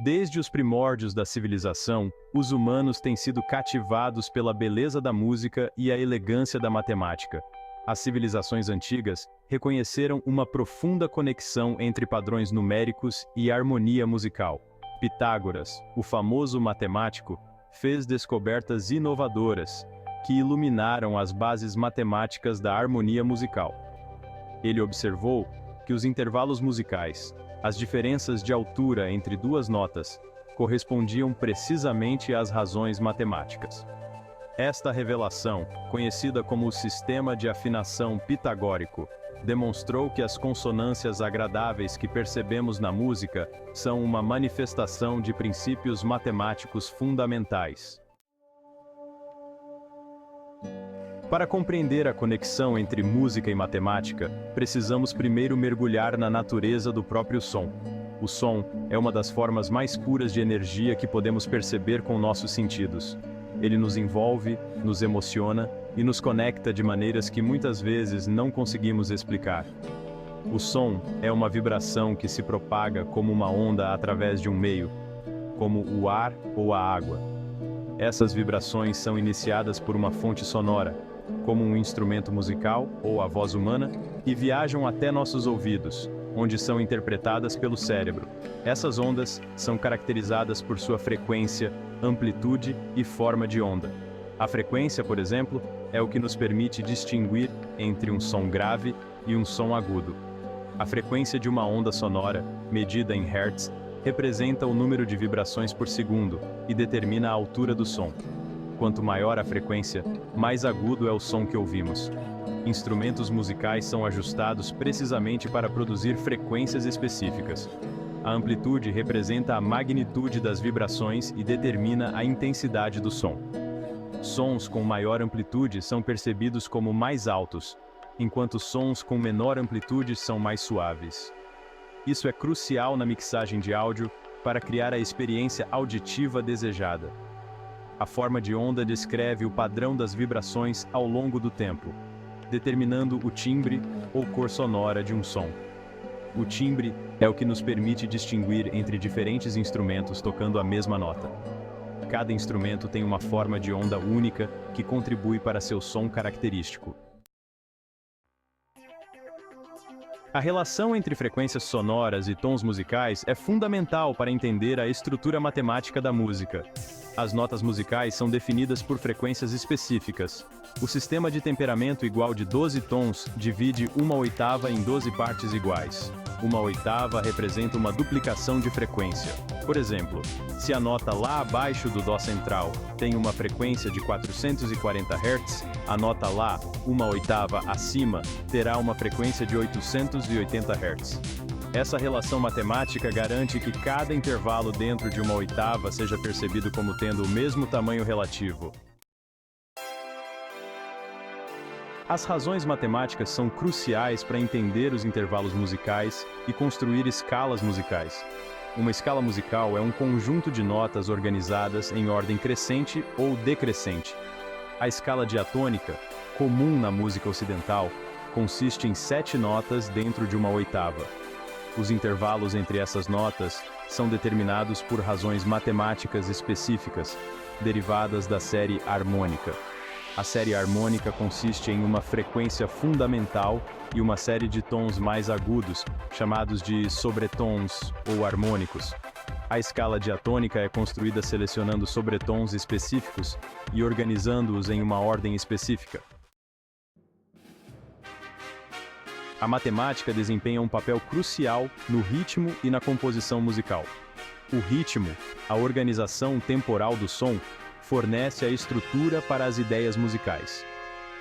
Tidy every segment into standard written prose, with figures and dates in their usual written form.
Desde os primórdios da civilização, os humanos têm sido cativados pela beleza da música e a elegância da matemática. As civilizações antigas reconheceram uma profunda conexão entre padrões numéricos e harmonia musical. Pitágoras, o famoso matemático, fez descobertas inovadoras que iluminaram as bases matemáticas da harmonia musical. Ele observou que os intervalos musicais, as diferenças de altura entre duas notas, correspondiam precisamente às razões matemáticas. Esta revelação, conhecida como o sistema de afinação pitagórico, demonstrou que as consonâncias agradáveis que percebemos na música são uma manifestação de princípios matemáticos fundamentais. Para compreender a conexão entre música e matemática, precisamos primeiro mergulhar na natureza do próprio som. O som é uma das formas mais puras de energia que podemos perceber com nossos sentidos. Ele nos envolve, nos emociona e nos conecta de maneiras que muitas vezes não conseguimos explicar. O som é uma vibração que se propaga como uma onda através de um meio, como o ar ou a água. Essas vibrações são iniciadas por uma fonte sonora, como um instrumento musical ou a voz humana, e viajam até nossos ouvidos, onde são interpretadas pelo cérebro. Essas ondas são caracterizadas por sua frequência, amplitude e forma de onda. A frequência, por exemplo, é o que nos permite distinguir entre um som grave e um som agudo. A frequência de uma onda sonora, medida em Hertz, representa o número de vibrações por segundo e determina a altura do som. Quanto maior a frequência, mais agudo é o som que ouvimos. Instrumentos musicais são ajustados precisamente para produzir frequências específicas. A amplitude representa a magnitude das vibrações e determina a intensidade do som. Sons com maior amplitude são percebidos como mais altos, enquanto sons com menor amplitude são mais suaves. Isso é crucial na mixagem de áudio para criar a experiência auditiva desejada. A forma de onda descreve o padrão das vibrações ao longo do tempo, determinando o timbre ou cor sonora de um som. O timbre é o que nos permite distinguir entre diferentes instrumentos tocando a mesma nota. Cada instrumento tem uma forma de onda única que contribui para seu som característico. A relação entre frequências sonoras e tons musicais é fundamental para entender a estrutura matemática da música. As notas musicais são definidas por frequências específicas. O sistema de temperamento igual de 12 tons divide uma oitava em 12 partes iguais. Uma oitava representa uma duplicação de frequência. Por exemplo, se a nota lá abaixo do Dó central tem uma frequência de 440 Hz, a nota lá, uma oitava acima, terá uma frequência de 880 Hz. Essa relação matemática garante que cada intervalo dentro de uma oitava seja percebido como tendo o mesmo tamanho relativo. As razões matemáticas são cruciais para entender os intervalos musicais e construir escalas musicais. Uma escala musical é um conjunto de notas organizadas em ordem crescente ou decrescente. A escala diatônica, comum na música ocidental, consiste em 7 notas dentro de uma oitava. Os intervalos entre essas notas são determinados por razões matemáticas específicas, derivadas da série harmônica. A série harmônica consiste em uma frequência fundamental e uma série de tons mais agudos, chamados de sobretons ou harmônicos. A escala diatônica é construída selecionando sobretons específicos e organizando-os em uma ordem específica. A matemática desempenha um papel crucial no ritmo e na composição musical. O ritmo, a organização temporal do som, fornece a estrutura para as ideias musicais.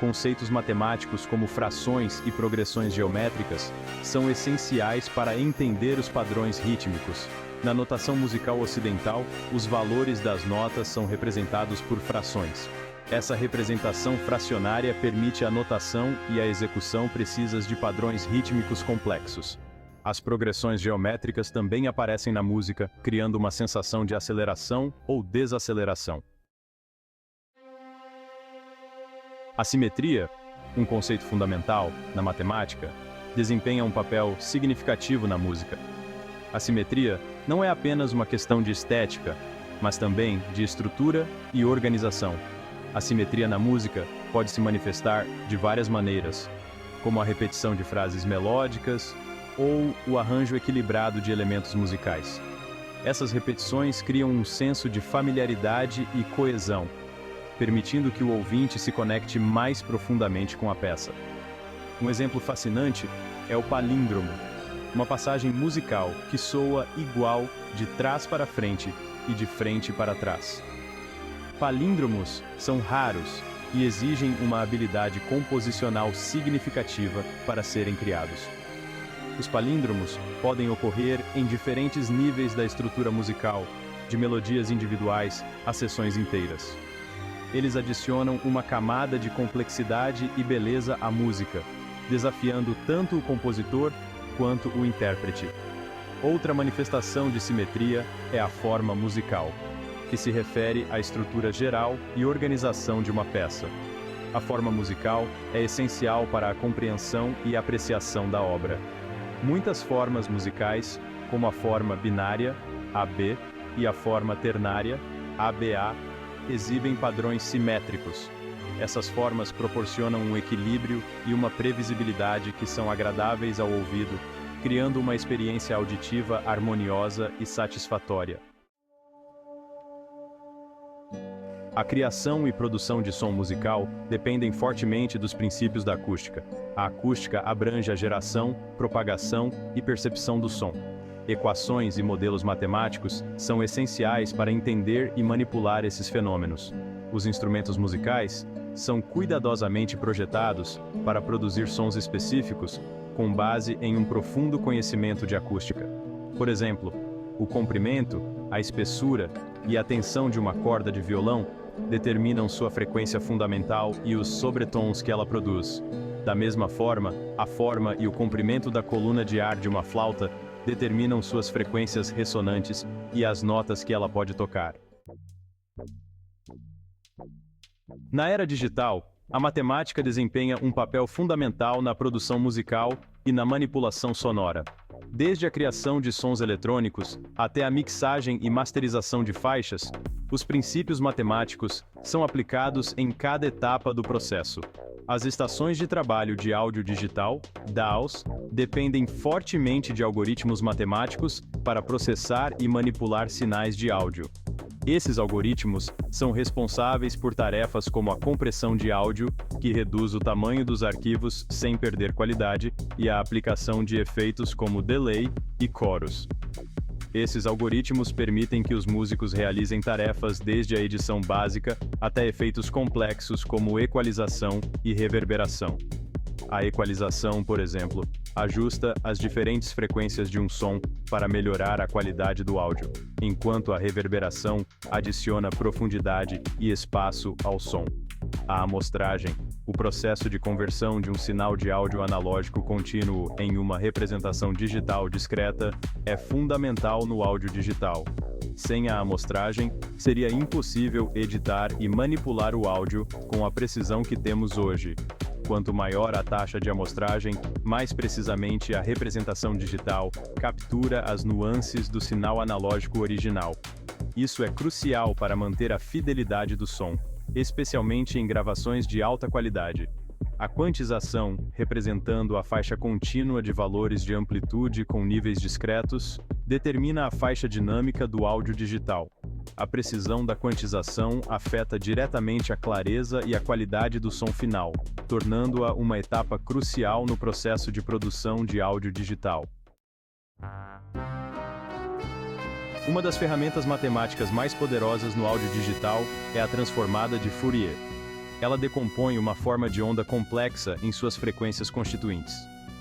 Conceitos matemáticos como frações e progressões geométricas são essenciais para entender os padrões rítmicos. Na notação musical ocidental, os valores das notas são representados por frações. Essa representação fracionária permite a notação e a execução precisas de padrões rítmicos complexos. As progressões geométricas também aparecem na música, criando uma sensação de aceleração ou desaceleração. A simetria, um conceito fundamental na matemática, desempenha um papel significativo na música. A simetria não é apenas uma questão de estética, mas também de estrutura e organização. A simetria na música pode se manifestar de várias maneiras, como a repetição de frases melódicas ou o arranjo equilibrado de elementos musicais. Essas repetições criam um senso de familiaridade e coesão, permitindo que o ouvinte se conecte mais profundamente com a peça. Um exemplo fascinante é o palíndromo, uma passagem musical que soa igual de trás para frente e de frente para trás. Palíndromos são raros e exigem uma habilidade composicional significativa para serem criados. Os palíndromos podem ocorrer em diferentes níveis da estrutura musical, de melodias individuais a seções inteiras. Eles adicionam uma camada de complexidade e beleza à música, desafiando tanto o compositor quanto o intérprete. Outra manifestação de simetria é a forma musical, que se refere à estrutura geral e organização de uma peça. A forma musical é essencial para a compreensão e apreciação da obra. Muitas formas musicais, como a forma binária, AB, e a forma ternária, ABA, exibem padrões simétricos. Essas formas proporcionam um equilíbrio e uma previsibilidade que são agradáveis ao ouvido, criando uma experiência auditiva harmoniosa e satisfatória. A criação e produção de som musical dependem fortemente dos princípios da acústica. A acústica abrange a geração, propagação e percepção do som. Equações e modelos matemáticos são essenciais para entender e manipular esses fenômenos. Os instrumentos musicais são cuidadosamente projetados para produzir sons específicos com base em um profundo conhecimento de acústica. Por exemplo, o comprimento, a espessura e a tensão de uma corda de violão determinam sua frequência fundamental e os sobretons que ela produz. Da mesma forma, a forma e o comprimento da coluna de ar de uma flauta determinam suas frequências ressonantes e as notas que ela pode tocar. Na era digital, a matemática desempenha um papel fundamental na produção musical e na manipulação sonora. Desde a criação de sons eletrônicos até a mixagem e masterização de faixas, os princípios matemáticos são aplicados em cada etapa do processo. As estações de trabalho de áudio digital, DAWs, dependem fortemente de algoritmos matemáticos para processar e manipular sinais de áudio. Esses algoritmos são responsáveis por tarefas como a compressão de áudio, que reduz o tamanho dos arquivos sem perder qualidade, e a aplicação de efeitos como delay e chorus. Esses algoritmos permitem que os músicos realizem tarefas desde a edição básica até efeitos complexos como equalização e reverberação. A equalização, por exemplo, ajusta as diferentes frequências de um som para melhorar a qualidade do áudio, enquanto a reverberação adiciona profundidade e espaço ao som. A amostragem, o processo de conversão de um sinal de áudio analógico contínuo em uma representação digital discreta, é fundamental no áudio digital. Sem a amostragem, seria impossível editar e manipular o áudio com a precisão que temos hoje. Quanto maior a taxa de amostragem, mais precisamente a representação digital captura as nuances do sinal analógico original. Isso é crucial para manter a fidelidade do som, especialmente em gravações de alta qualidade. A quantização, representando a faixa contínua de valores de amplitude com níveis discretos, determina a faixa dinâmica do áudio digital. A precisão da quantização afeta diretamente a clareza e a qualidade do som final, tornando-a uma etapa crucial no processo de produção de áudio digital. Uma das ferramentas matemáticas mais poderosas no áudio digital é a transformada de Fourier. Ela decompõe uma forma de onda complexa em suas frequências constituintes.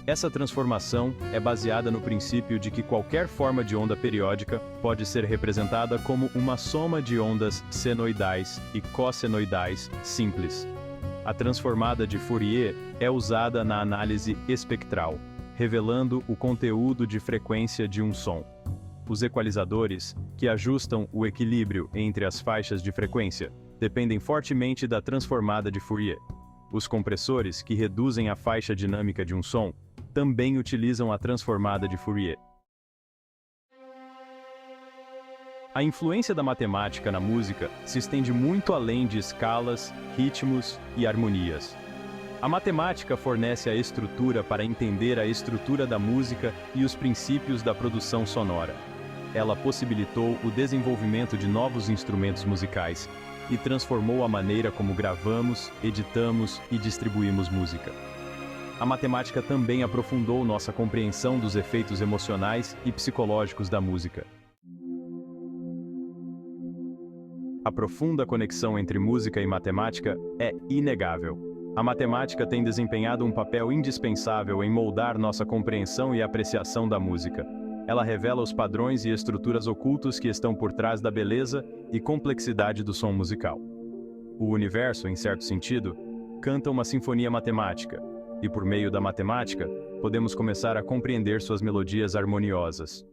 Essa transformação é baseada no princípio de que qualquer forma de onda periódica pode ser representada como uma soma de ondas senoidais e cossenoidais simples. A transformada de Fourier é usada na análise espectral, revelando o conteúdo de frequência de um som. Os equalizadores, que ajustam o equilíbrio entre as faixas de frequência, dependem fortemente da transformada de Fourier. Os compressores, que reduzem a faixa dinâmica de um som, também utilizam a transformada de Fourier. A influência da matemática na música se estende muito além de escalas, ritmos e harmonias. A matemática fornece a estrutura para entender a estrutura da música e os princípios da produção sonora. Ela possibilitou o desenvolvimento de novos instrumentos musicais e transformou a maneira como gravamos, editamos e distribuímos música. A matemática também aprofundou nossa compreensão dos efeitos emocionais e psicológicos da música. A profunda conexão entre música e matemática é inegável. A matemática tem desempenhado um papel indispensável em moldar nossa compreensão e apreciação da música. Ela revela os padrões e estruturas ocultos que estão por trás da beleza e complexidade do som musical. O universo, em certo sentido, canta uma sinfonia matemática, e por meio da matemática, podemos começar a compreender suas melodias harmoniosas.